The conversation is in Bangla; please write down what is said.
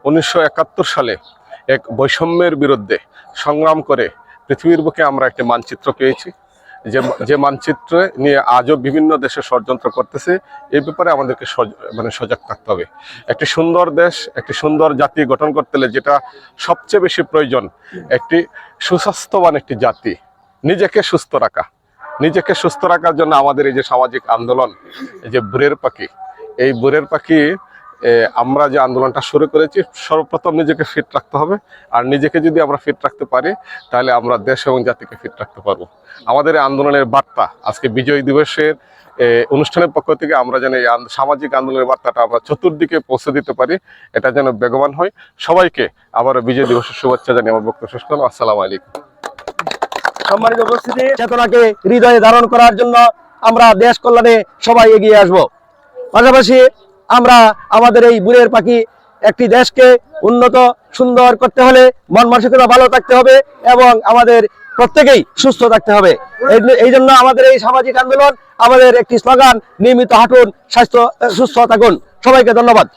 1971 সালে এক বৈষম্যের বিরুদ্ধে সংগ্রাম করে পৃথিবীর বুকে আমরা একটি মানচিত্র পেয়েছি, যে মানচিত্রে নিয়ে আজও বিভিন্ন দেশে ষড়যন্ত্র করতেছে। এই ব্যাপারে আমাদেরকে সজাগ থাকতে হবে। একটি সুন্দর দেশ, একটি সুন্দর জাতি গঠন করতে হলে যেটা সবচেয়ে বেশি প্রয়োজন, একটি সুস্বাস্থ্যবান একটি জাতি, নিজেকে সুস্থ রাখার জন্য আমাদের এই যে সামাজিক আন্দোলন, এই যে বুড়ের পাখি, এই বুড়ের পাখি আমরা যে আন্দোলনটা শুরু করেছি, সর্বপ্রথম নিজেকে ফিট রাখতে হবে। আর নিজেকে যদি আমরা ফিট রাখতে পারি, তাহলে আমরা দেশ এবং জাতিকে ফিট রাখতে পারবো। আমাদের এই আন্দোলনের বার্তা আজকে বিজয় দিবসের অনুষ্ঠানের পক্ষ থেকে আমরা যেন এই সামাজিক আন্দোলনের বার্তাটা আমরা চতুর্দিকে পৌঁছে দিতে পারি, এটা যেন বেগবান হয়। সবাইকে আবারও বিজয় দিবসের শুভেচ্ছা জানিয়ে আমার বক্তব্য শেষ করলাম। আসসালামু আলাইকুম। সম্মানিত উপস্থিতি, চেতনাকে হৃদয়ে ধারণ করার জন্য আমরা দেশ কল্যাণে সবাই এগিয়ে আসব। পাশাপাশি আমরা আমাদের এই বুড়ের পাখি একটি দেশকে উন্নত সুন্দর করতে হলে মন মানসিকতা ভালো থাকতে হবে এবং আমাদের প্রত্যেকেই সুস্থ থাকতে হবে। এই জন্য আমাদের এই সামাজিক আন্দোলন, আমাদের একটি স্লোগান, নিয়মিত হাঁটুন, স্বাস্থ্য সুস্থ থাকুন। সবাইকে ধন্যবাদ।